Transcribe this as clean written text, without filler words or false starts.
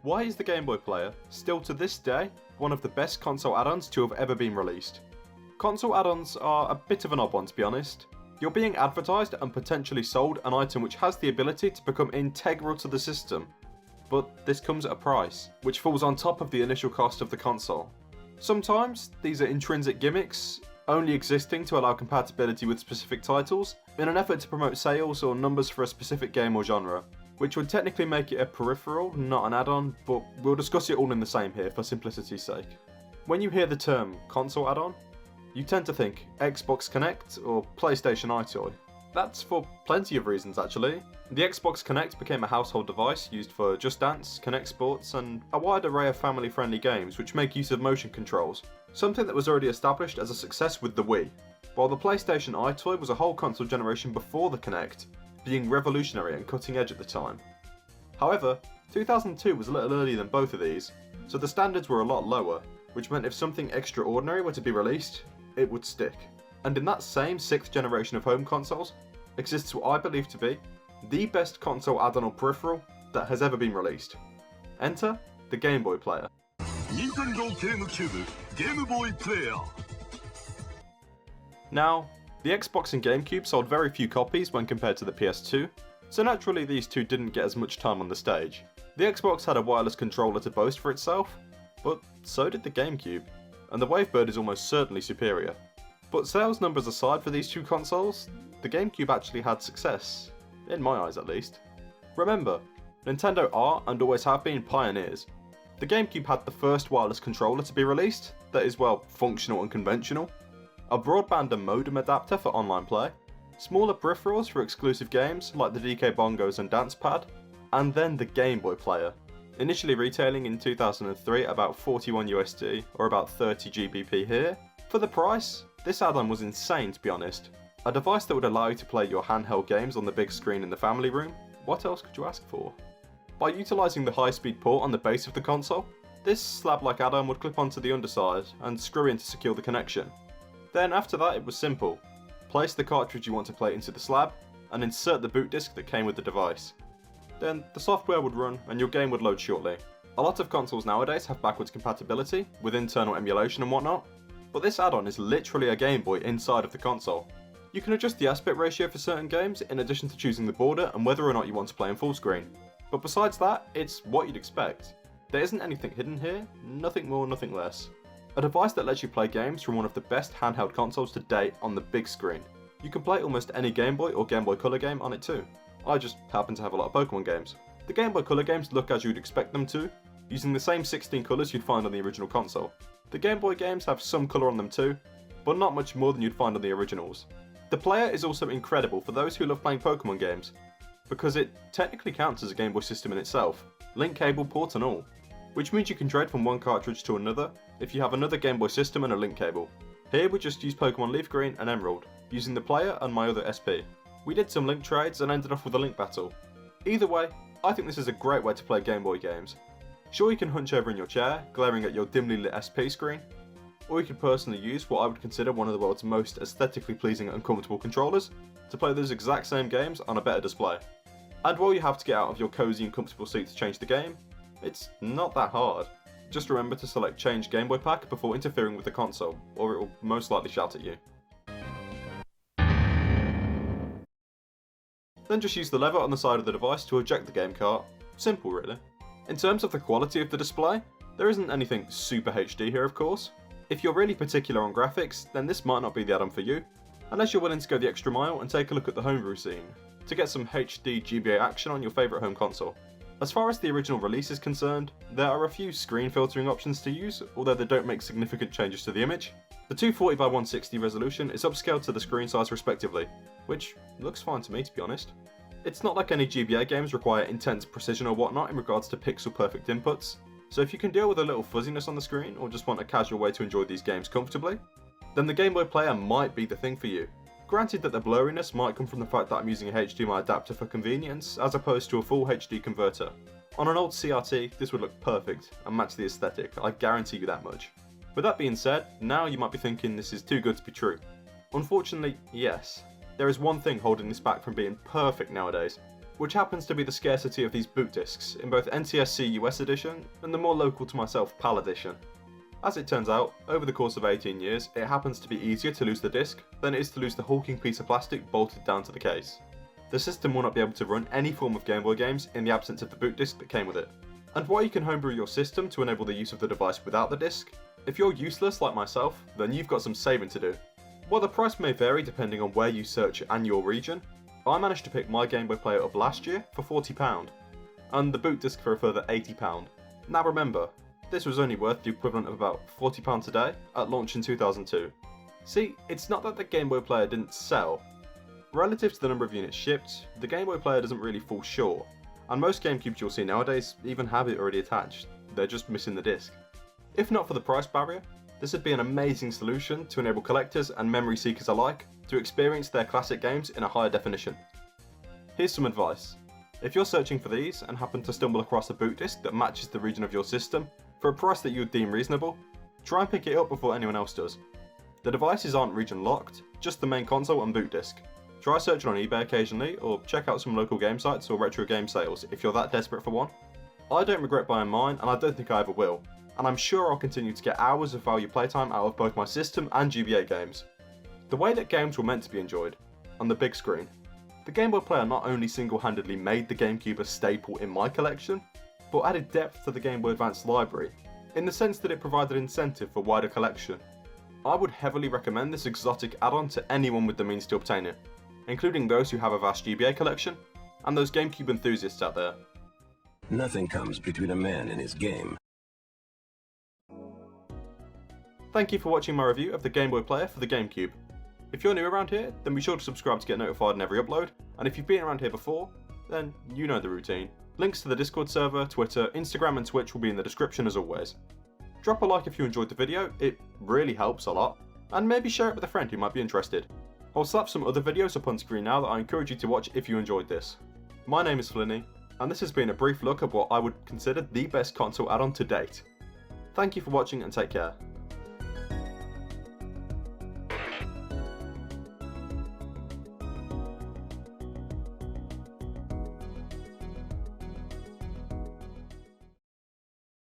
Why is the Game Boy Player still to this day one of the best console add-ons to have ever been released? Console add-ons are a bit of an odd one, to be honest. You're being advertised and potentially sold an item which has the ability to become integral to the system, but this comes at a price, which falls on top of the initial cost of the console. Sometimes these are intrinsic gimmicks, only existing to allow compatibility with specific titles, in an effort to promote sales or numbers for a specific game or genre, which would technically make it a peripheral, not an add-on, but we'll discuss it all in the same here for simplicity's sake. When you hear the term console add-on, you tend to think Xbox Connect or PlayStation iToy. That's for plenty of reasons actually. The Xbox Connect became a household device used for Just Dance, Connect Sports, and a wide array of family-friendly games which make use of motion controls, something that was already established as a success with the Wii, while the PlayStation iToy was a whole console generation before the Connect, being revolutionary and cutting edge at the time. However, 2002 was a little earlier than both of these, so the standards were a lot lower, which meant if something extraordinary were to be released, it would stick. And in that same 6th generation of home consoles, exists what I believe to be the best console add-on or peripheral that has ever been released. Enter the Game Boy Player. Nintendo GameCube, Gameboy Player. Now, the Xbox and GameCube sold very few copies when compared to the PS2, so naturally these two didn't get as much time on the stage. The Xbox had a wireless controller to boast for itself, but so did the GameCube, and the Wavebird is almost certainly superior. But sales numbers aside for these two consoles, the GameCube actually had success, in my eyes at least. Remember, Nintendo are and always have been pioneers. The GameCube had the first wireless controller to be released that is, well, functional and conventional, a broadband and modem adapter for online play, smaller peripherals for exclusive games like the DK Bongos and Dance Pad, and then the Game Boy Player, initially retailing in 2003 at about 41 USD or about 30 GBP here. For the price, this add-on was insane to be honest. A device that would allow you to play your handheld games on the big screen in the family room, what else could you ask for? By utilising the high-speed port on the base of the console, this slab-like add-on would clip onto the underside and screw in to secure the connection. Then after that it was simple. Place the cartridge you want to play into the slab and insert the boot disc that came with the device. Then the software would run and your game would load shortly. A lot of consoles nowadays have backwards compatibility with internal emulation and whatnot, but this add-on is literally a Game Boy inside of the console. You can adjust the aspect ratio for certain games in addition to choosing the border and whether or not you want to play in full screen. But besides that, it's what you'd expect. There isn't anything hidden here, nothing more, nothing less. A device that lets you play games from one of the best handheld consoles to date on the big screen. You can play almost any Game Boy or Game Boy Color game on it too. I just happen to have a lot of Pokemon games. The Game Boy Color games look as you'd expect them to, using the same 16 colours you'd find on the original console. The Game Boy games have some colour on them too, but not much more than you'd find on the originals. The player is also incredible for those who love playing Pokemon games, because it technically counts as a Game Boy system in itself, link cable, port and all, which means you can trade from one cartridge to another if you have another Game Boy system and a link cable. Here we just used Pokemon Leaf Green and Emerald, using the player and my other SP. We did some link trades and ended off with a link battle. Either way, I think this is a great way to play Game Boy games. Sure, you can hunch over in your chair, glaring at your dimly lit SP screen, or you could personally use what I would consider one of the world's most aesthetically pleasing and comfortable controllers to play those exact same games on a better display. And while you have to get out of your cozy and comfortable seat to change the game, it's not that hard. Just remember to select Change Game Boy Pack before interfering with the console, or it will most likely shout at you. Then just use the lever on the side of the device to eject the game cart. Simple really. In terms of the quality of the display, there isn't anything super HD here of course. If you're really particular on graphics, then this might not be the add-on for you, unless you're willing to go the extra mile and take a look at the homebrew scene, to get some HD GBA action on your favourite home console. As far as the original release is concerned, there are a few screen filtering options to use, although they don't make significant changes to the image. The 240x160 resolution is upscaled to the screen size respectively, which looks fine to me to be honest. It's not like any GBA games require intense precision or whatnot in regards to pixel perfect inputs, so if you can deal with a little fuzziness on the screen or just want a casual way to enjoy these games comfortably, then the Game Boy Player might be the thing for you. Granted that the blurriness might come from the fact that I'm using a HDMI adapter for convenience as opposed to a full HD converter. On an old CRT, this would look perfect and match the aesthetic, I guarantee you that much. With that being said, now you might be thinking this is too good to be true. Unfortunately, yes. There is one thing holding this back from being perfect nowadays. which happens to be the scarcity of these boot discs in both NTSC US edition and the more local to myself PAL edition. As it turns out, over the course of 18 years, it happens to be easier to lose the disc than it is to lose the hulking piece of plastic bolted down to the case. The system will not be able to run any form of Game Boy games in the absence of the boot disc that came with it. And while you can homebrew your system to enable the use of the device without the disc, if you're useless like myself, then you've got some saving to do. While the price may vary depending on where you search and your region, I managed to pick my Game Boy Player of last year for £40, and the boot disc for a further £80. Now remember, this was only worth the equivalent of about £40 today at launch in 2002. See, it's not that the Game Boy Player didn't sell. Relative to the number of units shipped, the Game Boy Player doesn't really fall short, and most GameCubes you'll see nowadays even have it already attached, they're just missing the disc. If not for the price barrier, this would be an amazing solution to enable collectors and memory seekers alike to experience their classic games in a higher definition. Here's some advice. If you're searching for these and happen to stumble across a boot disc that matches the region of your system, for a price that you would deem reasonable, try and pick it up before anyone else does. The devices aren't region locked, just the main console and boot disc. Try searching on eBay occasionally, or check out some local game sites or retro game sales if you're that desperate for one. I don't regret buying mine, and I don't think I ever will, and I'm sure I'll continue to get hours of value playtime out of both my system and GBA games. The way that games were meant to be enjoyed, on the big screen. The Game Boy Player not only single-handedly made the GameCube a staple in my collection, but added depth to the Game Boy Advance library, in the sense that it provided incentive for wider collection. I would heavily recommend this exotic add-on to anyone with the means to obtain it, including those who have a vast GBA collection, and those GameCube enthusiasts out there. Nothing comes between a man and his game. Thank you for watching my review of the Game Boy Player for the GameCube. If you're new around here, then be sure to subscribe to get notified on every upload, and if you've been around here before, then you know the routine. Links to the Discord server, Twitter, Instagram and Twitch will be in the description as always. Drop a like if you enjoyed the video, it really helps a lot, and maybe share it with a friend who might be interested. I'll slap some other videos up on screen now that I encourage you to watch if you enjoyed this. My name is Flynny, and this has been a brief look at what I would consider the best console add-on to date. Thank you for watching and take care.